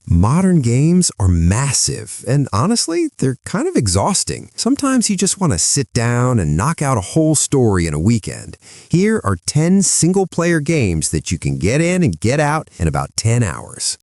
Modern games are massive, and honestly, they're kind of exhausting. Sometimes you just want to sit down and knock out a whole story in a weekend. Here are 10 single-player games that you can get in and get out in about 10 hours.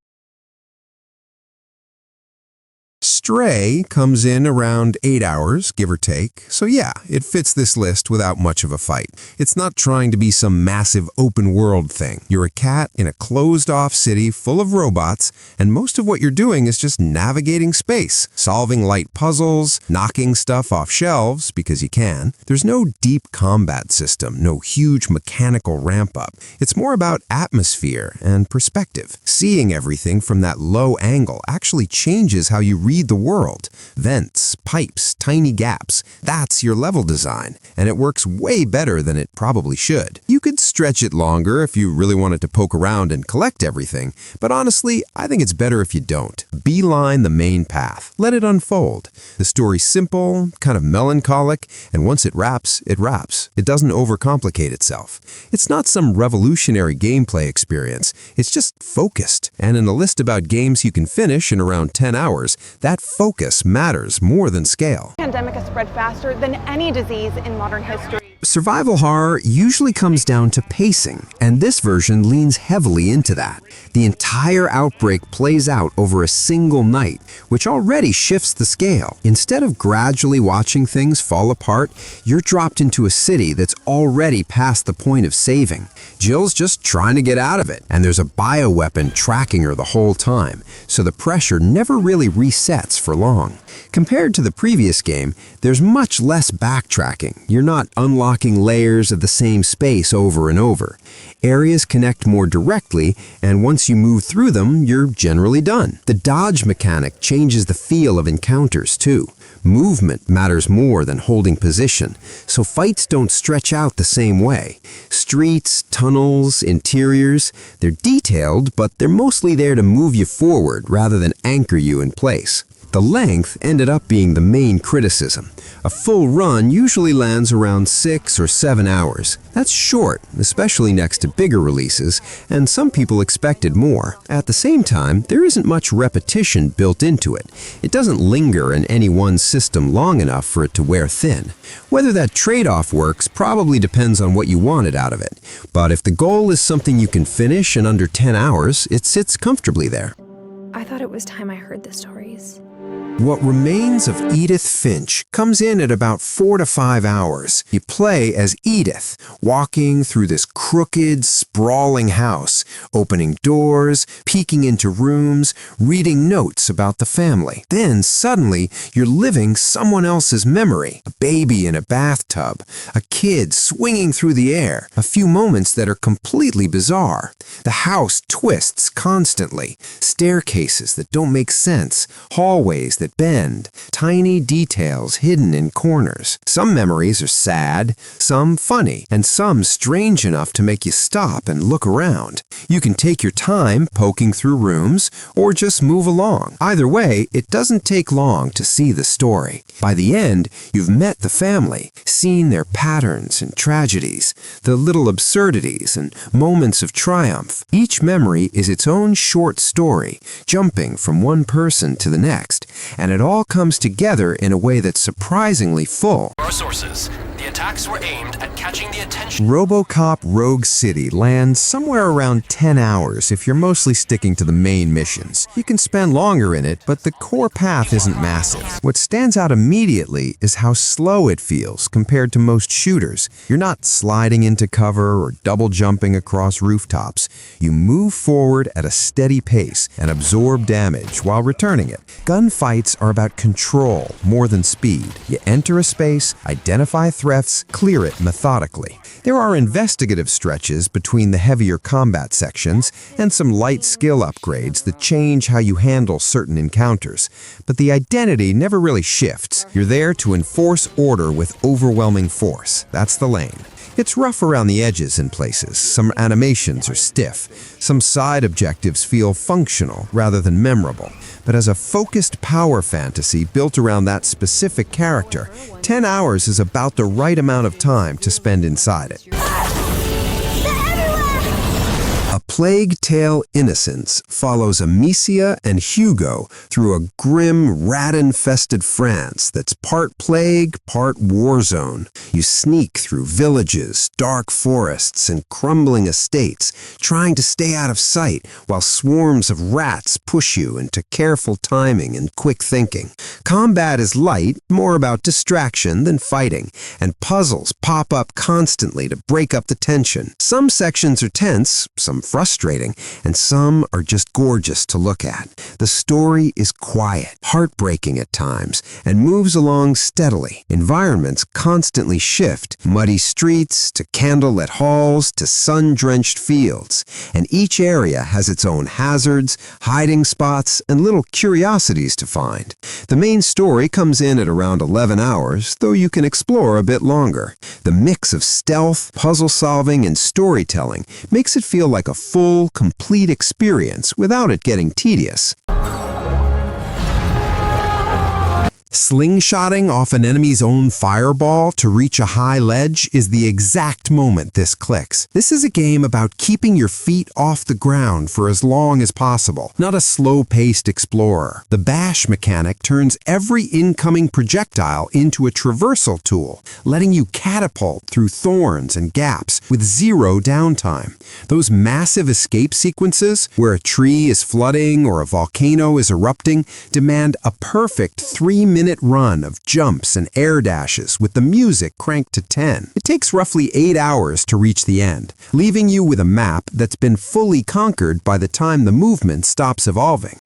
Stray comes in around 8 hours, give or take, so yeah, it fits this list without much of a fight. It's not trying to be some massive open-world thing. You're a cat in a closed-off city full of robots, and most of what you're doing is just navigating space, solving light puzzles, knocking stuff off shelves, because you can. There's no deep combat system, no huge mechanical ramp-up. It's more about atmosphere and perspective. Seeing everything from that low angle actually changes how you read the world. Vents, pipes, tiny gaps. That's your level design, and it works way better than it probably should. You could stretch it longer if you really wanted to poke around and collect everything, but honestly, I think it's better if you don't. Beeline the main path. Let it unfold. The story's simple, kind of melancholic, and once it wraps, it wraps. It doesn't overcomplicate itself. It's not some revolutionary gameplay experience. It's just focused. And in a list about games you can finish in around 10 hours, that focus matters more than scale. The pandemic has spread faster than any disease in modern history. Survival horror usually comes down to pacing, and this version leans heavily into that. The entire outbreak plays out over a single night, which already shifts the scale. Instead of gradually watching things fall apart, you're dropped into a city that's already past the point of saving. Jill's just trying to get out of it, and there's a bioweapon tracking her the whole time, so the pressure never really resets for long. Compared to the previous game, there's much less backtracking. You're not unlocking layers of the same space over and over. Areas connect more directly, and once you move through them, you're generally done. The dodge mechanic changes the feel of encounters too. Movement matters more than holding position, so fights don't stretch out the same way. Streets, tunnels, interiors, they're detailed, but they're mostly there to move you forward rather than anchor you in place. The length ended up being the main criticism. A full run usually lands around 6 or 7 hours. That's short, especially next to bigger releases, and some people expected more. At the same time, there isn't much repetition built into it. It doesn't linger in any one system long enough for it to wear thin. Whether that trade-off works probably depends on what you wanted out of it. But if the goal is something you can finish in under 10 hours, it sits comfortably there. I thought it was time I heard the stories. What remains of Edith Finch comes in at about 4 to 5 hours. You play as Edith, walking through this crooked, sprawling house, opening doors, peeking into rooms, reading notes about the family. Then suddenly, you're living someone else's memory. A baby in a bathtub, a kid swinging through the air, a few moments that are completely bizarre. The house twists constantly, staircases that don't make sense, hallways that bend, tiny details hidden in corners. Some memories are sad, some funny, and some strange enough to make you stop and look around. You can take your time poking through rooms or just move along. Either way, it doesn't take long to see the story. By the end, you've met the family, seen their patterns and tragedies, the little absurdities and moments of triumph. Each memory is its own short story, jumping from one person to the next, and it all comes together in a way that's surprisingly full. Our sources. The attacks were aimed at catching the attention. Robocop Rogue City lands somewhere around 10 hours if you're mostly sticking to the main missions. You can spend longer in it, but the core path isn't massive. What stands out immediately is how slow it feels compared to most shooters. You're not sliding into cover or double jumping across rooftops. You move forward at a steady pace and absorb damage while returning it. Gunfights are about control more than speed. You enter a space, identify threats, clear it methodically. There are investigative stretches between the heavier combat sections and some light skill upgrades that change how you handle certain encounters. But the identity never really shifts. You're there to enforce order with overwhelming force. That's the lane. It's rough around the edges in places. Some animations are stiff. Some side objectives feel functional rather than memorable. But as a focused power fantasy built around that specific character, 10 hours is about the right amount of time to spend inside it. A Plague Tale: Innocence follows Amicia and Hugo through a grim, rat-infested France that's part plague, part war zone. You sneak through villages, dark forests, and crumbling estates, trying to stay out of sight while swarms of rats push you into careful timing and quick thinking. Combat is light, more about distraction than fighting, and puzzles pop up constantly to break up the tension. Some sections are tense, some frustrating, and some are just gorgeous to look at. The story is quiet, heartbreaking at times, and moves along steadily. Environments constantly shift, muddy streets to candlelit halls to sun-drenched fields, and each area has its own hazards, hiding spots, and little curiosities to find. The main story comes in at around 11 hours, though you can explore a bit longer. The mix of stealth, puzzle solving, and storytelling makes it feel like a full, complete experience without it getting tedious. Slingshotting off an enemy's own fireball to reach a high ledge is the exact moment this clicks. This is a game about keeping your feet off the ground for as long as possible, not a slow-paced explorer. The bash mechanic turns every incoming projectile into a traversal tool, letting you catapult through thorns and gaps with zero downtime. Those massive escape sequences, where a tree is flooding or a volcano is erupting, demand a perfect 3-minute run of jumps and air dashes with the music cranked to 10. It takes roughly 8 hours to reach the end, leaving you with a map that's been fully conquered by the time the movement stops evolving.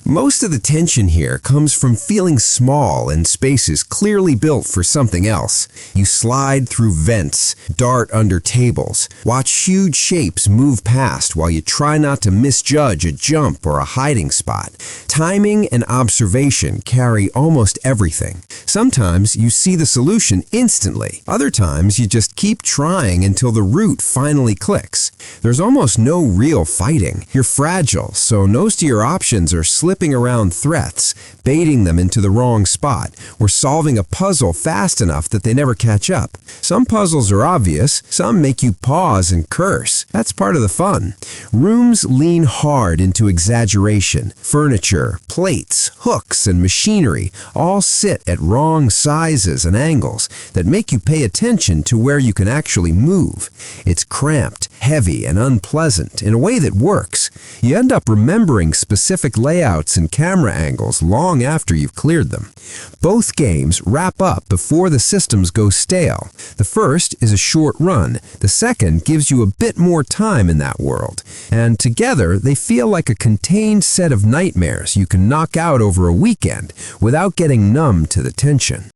Most of the tension here comes from feeling small in spaces clearly built for something else. You slide through vents, dart under tables, watch huge shapes move past while you try not to misjudge a jump or a hiding spot. Timing and observation carry almost everything. Sometimes you see the solution instantly. Other times you just keep trying until the route finally clicks. There's almost no real fighting. You're fragile, so most of your options are slipping around threats, baiting them into the wrong spot, or solving a puzzle fast enough that they never catch up. Some puzzles are obvious, some make you pause and curse. That's part of the fun. Rooms lean hard into exaggeration. Furniture, plates, hooks, and machinery all sit at wrong sizes and angles that make you pay attention to where you can actually move. It's cramped, heavy, and unpleasant in a way that works. You end up remembering specific layouts and camera angles long after you've cleared them. Both games wrap up before the systems go stale. The first is a short run. The second gives you a bit more time in that world. And together, they feel like a contained set of nightmares you can knock out over a weekend without getting numb to the tension.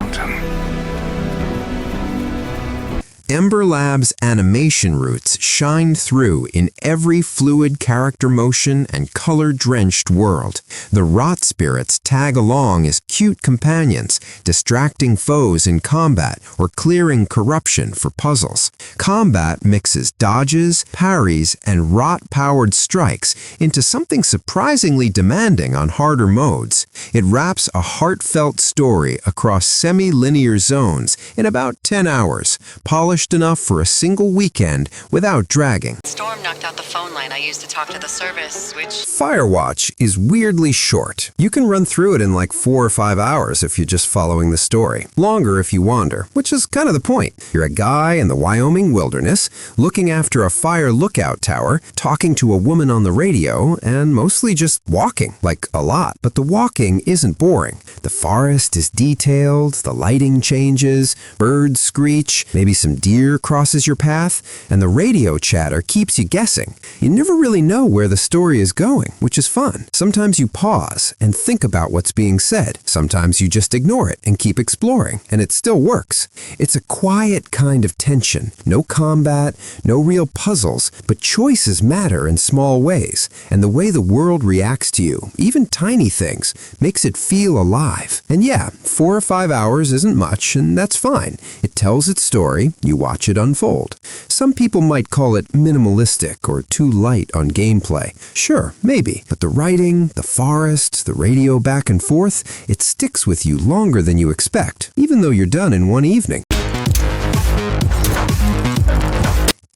Ember Lab's animation roots shine through in every fluid character motion and color-drenched world. The rot spirits tag along as cute companions, distracting foes in combat or clearing corruption for puzzles. Combat mixes dodges, parries, and rot-powered strikes into something surprisingly demanding on harder modes. It wraps a heartfelt story across semi-linear zones in about 10 hours, polished enough for a single weekend without dragging. Storm knocked out the phone line I used to talk to the service, which... Firewatch is weirdly short. You can run through it in like 4 or 5 hours if you're just following the story. Longer if you wander, which is kind of the point. You're a guy in the Wyoming wilderness, looking after a fire lookout tower, talking to a woman on the radio, and mostly just walking. Like, a lot. But the walking isn't boring. The forest is detailed, the lighting changes, birds screech, maybe some deer crosses your path, and the radio chatter keeps you guessing. You never really know where the story is going, which is fun. Sometimes you pause and think about what's being said. Sometimes you just ignore it and keep exploring, and it still works. It's a quiet kind of tension. No combat, no real puzzles, but choices matter in small ways, and the way the world reacts to you, even tiny things, makes it feel alive. And yeah, 4 or 5 hours isn't much, and that's fine. It tells its story, you watch it unfold. Some people might call it minimalistic or too light on gameplay. Sure, maybe, but the writing, the forest, the radio back and forth, it sticks with you longer than you expect, even though you're done in one evening.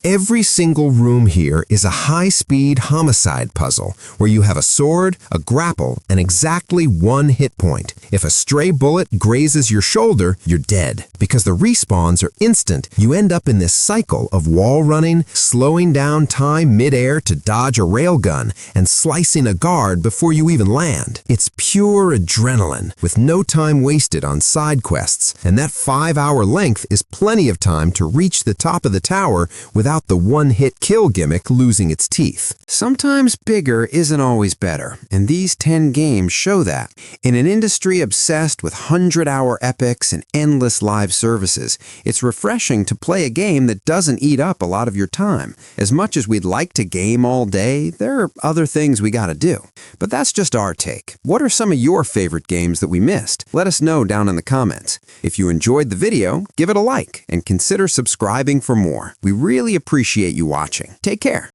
Every single room here is a high-speed homicide puzzle where you have a sword, a grapple, and exactly one hit point. If a stray bullet grazes your shoulder, you're dead. Because the respawns are instant, you end up in this cycle of wall running, slowing down time mid-air to dodge a railgun, and slicing a guard before you even land. It's pure adrenaline, with no time wasted on side quests, and that 5-hour length is plenty of time to reach the top of the tower without the one-hit kill gimmick losing its teeth. Sometimes bigger isn't always better, and these 10 games show that. In an industry obsessed with 100-hour epics and endless live services, it's refreshing to play a game that doesn't eat up a lot of your time. As much as we'd like to game all day, there are other things we gotta do. But that's just our take. What are some of your favorite games that we missed? Let us know down in the comments. If you enjoyed the video, give it a like and consider subscribing for more. We really appreciate you watching. Take care.